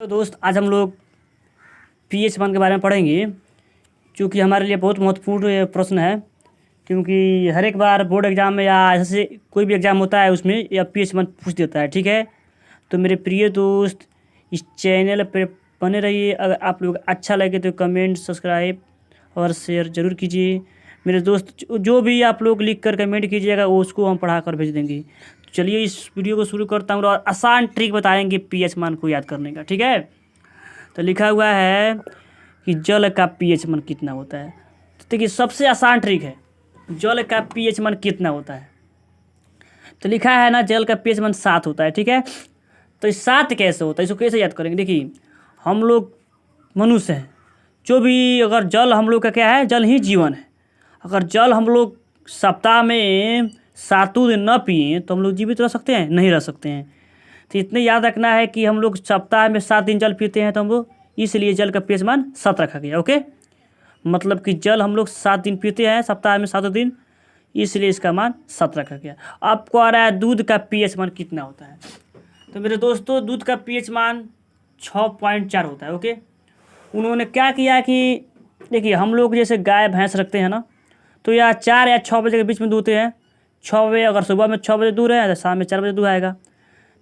तो दोस्त आज हम लोग पीएच मान के बारे में पढ़ेंगे, जो कि हमारे लिए बहुत महत्वपूर्ण प्रश्न है। क्योंकि हर एक बार बोर्ड एग्जाम में या ऐसे कोई भी एग्ज़ाम होता है उसमें या पीएच मान पूछ देता है। ठीक है, तो मेरे प्रिय दोस्त इस चैनल पर बने रहिए। अगर आप लोग अच्छा लगे तो कमेंट, सब्सक्राइब और शेयर ज़रूर कीजिए। मेरे दोस्त जो भी आप लोग लिख कर कमेंट कीजिएगा वो उसको हम पढ़ा कर भेज देंगे। तो चलिए इस वीडियो को शुरू करता हूँ और आसान ट्रिक बताएंगे पीएच मान को याद करने का। ठीक है, तो लिखा हुआ है कि जल का पीएच मान कितना होता है। तो देखिए सबसे आसान ट्रिक है, जल का पीएच मान कितना होता है। तो लिखा है ना, जल का पीएच मान 7 होता है। ठीक है, तो इस 7 कैसे होता है, इसको कैसे याद करेंगे। देखिए हम लोग मनुष्य हैं, जो भी अगर जल हम लोग का क्या है, जल ही जीवन है। अगर जल हम लोग सप्ताह में 7 दिन न पिए तो हम लोग जीवित रह सकते हैं, नहीं रह सकते हैं। तो इतने याद रखना है कि हम लोग सप्ताह में 7 दिन जल पीते हैं, तो हम लोग इसलिए जल का पीएच मान 7 रखा गया। ओके, मतलब कि जल हम लोग 7 दिन पीते हैं सप्ताह में 7 दिन, इसलिए इसका मान 7 रखा गया। आपको आ रहा है दूध का पीएच मान कितना होता है। तो मेरे दोस्तों दूध का पीएच मान 6.4 होता है। ओके, उन्होंने क्या किया कि देखिए हम लोग जैसे गाय भैंस रखते हैं ना, तो या 4 या 6 बजे के बीच में दूहते हैं। 6 बजे, अगर सुबह में 6 बजे दूध रहे हैं तो शाम में 4 बजे दूध आएगा।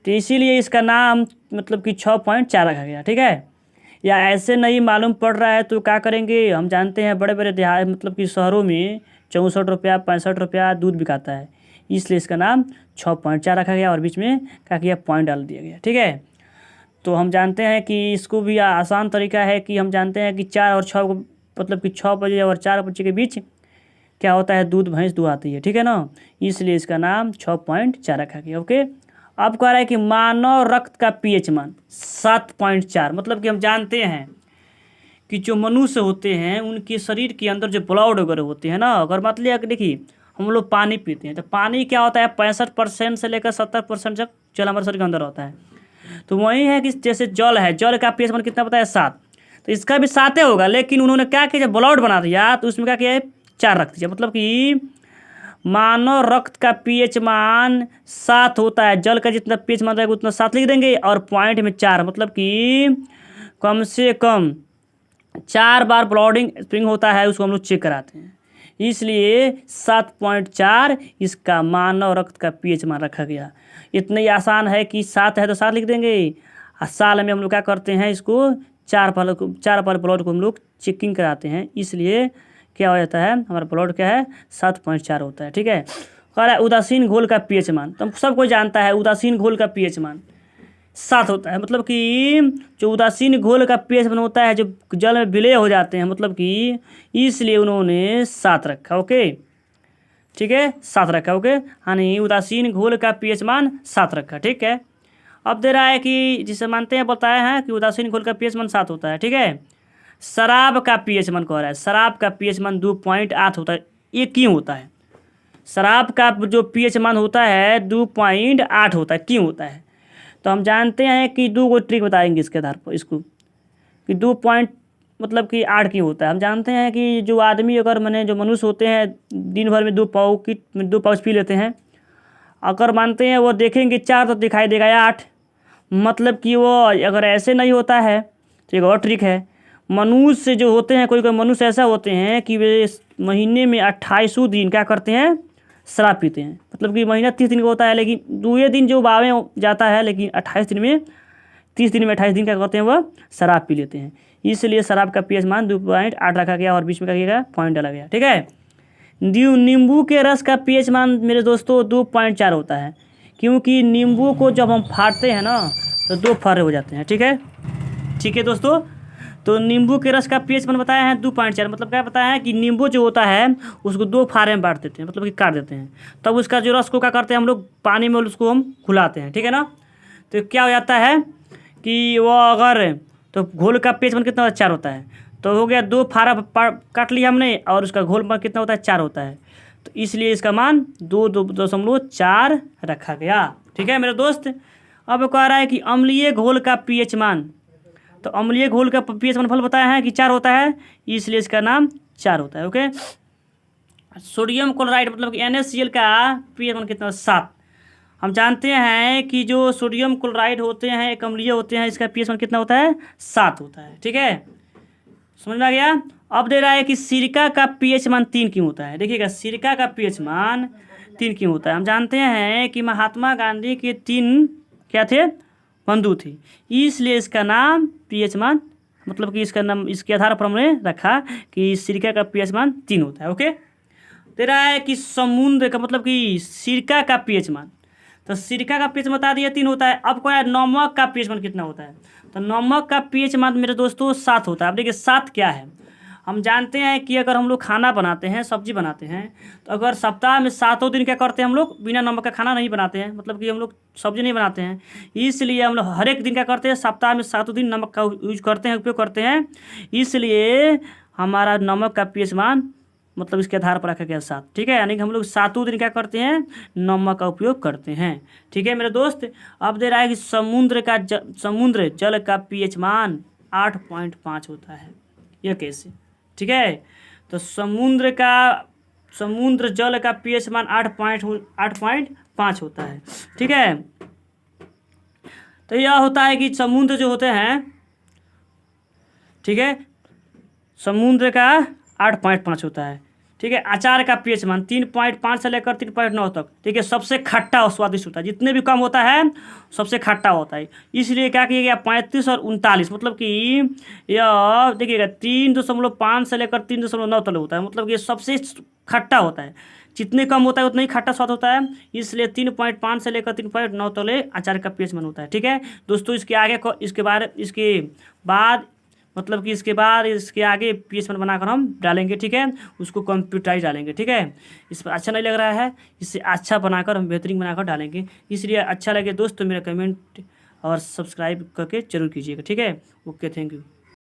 तो इसीलिए इसका नाम मतलब कि 6.4 रखा गया। ठीक है, या ऐसे नहीं मालूम पड़ रहा है तो क्या करेंगे, हम जानते हैं बड़े बड़े देहात मतलब कि शहरों में 64 रुपया 65 रुपया दूध बिकाता है, इसलिए इसका नाम 6.4 रखा गया और बीच में क्या किया, पॉइंट डाल दिया गया। ठीक है, तो हम जानते हैं कि इसको भी आसान तरीका है कि हम जानते हैं कि 4 और 6 को मतलब कि 6 बजे और 4 बजे के बीच क्या होता है, दूध भैंस दुहाती है। ठीक है ना, इसलिए इसका नाम 6.4 रखा गया। ओके, अब कह रहा है कि मानव रक्त का पीएच मान 7.4, मतलब कि हम जानते हैं कि जो मनुष्य होते हैं उनके शरीर के अंदर जो ब्लड वगैरह होते हैं ना, अगर मतलब देखिए हम लोग पानी पीते हैं तो पानी क्या होता है, 65% से लेकर 70% तक जल हमारे शरीर के अंदर होता है। तो वही है कि जैसे जल है, जल का पीएच मान कितना बताया, 7। तो इसका भी 7 होगा, लेकिन उन्होंने क्या किया, जब ब्लड बना दिया तो उसमें क्या किया है, 4 रख दिया। मतलब कि मानव रक्त का पीएच मान 7 होता है। जल का जितना पीएच मान रहेगा उतना 7 लिख देंगे और पॉइंट में 4, मतलब कि कम से कम 4 बार ब्लडिंग स्प्रिंग होता है, उसको हम लोग चेक कराते हैं, इसलिए 7.4 इसका मानव रक्त का पीएच मान रखा गया। इतना ही आसान है कि 7 है तो 7 लिख देंगे। और साल में हम लोग क्या करते हैं, इसको 4 बार ब्लड को हम लोग चेकिंग कराते हैं, इसलिए क्या हो जाता है, हमारा ब्लड क्या है, 7.4 होता है। ठीक है, कह रहा है उदासीन घोल का पीएच मान, तो सब कोई जानता है उदासीन घोल का पीएच मान 7 होता है। मतलब कि जो उदासीन घोल का पीएच मान होता है, जो जल में विलय हो जाते हैं, मतलब कि इसलिए उन्होंने 7 रखा। ओके, ठीक है, 7 रखा। ओके, यानी उदासीन घोल का पीएच मान 7 रखा। ठीक है, अब दे रहा है कि जिसे मानते हैं बताए हैं कि उदासीन घोल का पीएच मान 7 होता है। ठीक है, शराब का पीएच मान कह रहा है, शराब का पीएच मान 2.8 होता है। ये क्यों होता है, शराब का जो पीएच मान होता है 2.8 होता है, क्यों होता है। तो हम जानते हैं कि 2 को ट्रिक बताएंगे इसके आधार पर, इसको कि 2 पॉइंट मतलब कि 8 क्यों होता है। हम जानते हैं कि जो आदमी अगर मैंने जो मनुष्य होते हैं दिन भर में 2 पाउच पी लेते हैं, अगर मानते हैं वो देखेंगे 4 तो दिखाई देगा 8, मतलब कि वो अगर ऐसे नहीं होता है। तो एक और ट्रिक है, मनुष्य जो होते हैं, कोई कोई मनुष्य ऐसा होते हैं कि वे महीने में 28 दिन क्या करते हैं, शराब पीते हैं। मतलब कि महीना 30 दिन का होता है, लेकिन 2 दिन जो बावे जाता है, लेकिन 28 दिन में 30 दिन में 28 दिन क्या करते हैं, वह शराब पी लेते हैं। इसलिए शराब का पीएच मान 2.8 रखा गया और बीच में क्या किया गया, पॉइंट डाला गया। ठीक है, नींबू के रस का पीएच मान मेरे दोस्तों 2.4 होता है, क्योंकि नींबू को जब हम फाड़ते हैं ना तो 2 फाड़े हो जाते हैं। ठीक है, ठीक है दोस्तों, तो नींबू के रस का पीएच मान बताया है 2.4, मतलब क्या बताया है कि नींबू जो होता है उसको 2 फाड़े में बांट देते हैं, मतलब कि काट देते हैं, तब उसका जो रस को क्या करते हैं हम लोग, पानी में उसको हम घुलाते हैं। ठीक है ना, तो क्या हो जाता है कि वो अगर तो घोल का पीएच मान कितना 4 होता है, तो हो गया 2 फाड़ा काट लिया हमने और उसका घोल मान कितना होता है, 4 होता है, तो इसलिए इसका मान 2.4 रखा गया। ठीक है मेरे दोस्त, अब कह रहा है कि अम्लीय घोल का पीएच मान, तो अम्लीय घोल का पीएच मान फल बताया है कि 4 होता है, इसलिए इसका नाम 4 होता है। ओके, सोडियम क्लोराइड मतलब कि NaCl का पीएच मान कितना, 7। हम जानते हैं कि जो सोडियम क्लोराइड होते हैं, एक अम्लीय होते हैं, इसका पीएच मान कितना होता है? 7 होता है। ठीक है, समझ में आ गया। अब दे रहा है कि सिरका का पीएच मान 3 क्यों होता है। देखिएगा, सिरका का पीएच मान 3 क्यों होता है। हम जानते हैं कि महात्मा गांधी के 3 क्या थे? बंधु थे, इसलिए इसका नाम पीएच मान, मतलब कि इसका नाम, इसके आधार पर हमने रखा कि सिरका का पीएच मान 3 होता है। ओके, दे रहा है कि समुद्र का, मतलब कि सिरका का पीएच मान, तो सिरका का पीएच बता दिया 3 होता है। अब कोई नमक का पीएच मान कितना होता है? तो नमक का पीएच मान मेरे दोस्तों 7 होता है। अब देखिए 7 क्या है। हम जानते हैं कि अगर हम लोग खाना बनाते हैं, सब्जी बनाते हैं, तो अगर सप्ताह में 7 दिन क्या करते हैं हम लोग? बिना नमक का खाना नहीं बनाते हैं, मतलब कि हम लोग सब्जी नहीं बनाते हैं। इसलिए हम लोग हर एक दिन क्या करते हैं? सप्ताह में 7 दिन नमक का यूज करते हैं, उपयोग करते हैं। इसलिए हमारा नमक का पीएच मान, मतलब इसके आधार पर रखा गया 7। ठीक है, यानी कि हम लोग 7 दिन क्या करते हैं? नमक का उपयोग करते हैं। ठीक है मेरे दोस्त। अब दे रहा है कि समुद्र जल का पीएच मान 8.5 होता है। यह कैसे? ठीक है, तो समुद्र जल का पीएच मान 8.5 होता है। ठीक है, तो यह होता है कि समुद्र जो होते हैं, ठीक है, समुद्र का 8.5 होता है। ठीक है, अचार का पीएच मान 3.5 से लेकर 3.9 तक। ठीक है, सबसे खट्टा और स्वादिष्ट होता है। जितने भी कम होता है सबसे खट्टा होता है। इसलिए क्या किया गया? 35 और 39, मतलब कि यह देखिएगा 3.5 से लेकर 3.9 तक होता है, मतलब कि ये सबसे खट्टा होता है। जितने कम होता है उतना ही खट्टा स्वाद होता है। इसलिए 3.5 से लेकर 3.9 तक अचार का पीएच मान होता है। ठीक है दोस्तों, इसके बाद मतलब कि इसके आगे पीएच मान बनाकर हम डालेंगे। ठीक है, उसको कंप्यूटराइज डालेंगे। ठीक है, इस पर अच्छा नहीं लग रहा है, इससे अच्छा बनाकर हम बेहतरीन बनाकर डालेंगे। इसलिए अच्छा लगे दोस्त तो मेरा कमेंट और सब्सक्राइब करके जरूर कीजिएगा। ठीक है, ओके, थैंक यू।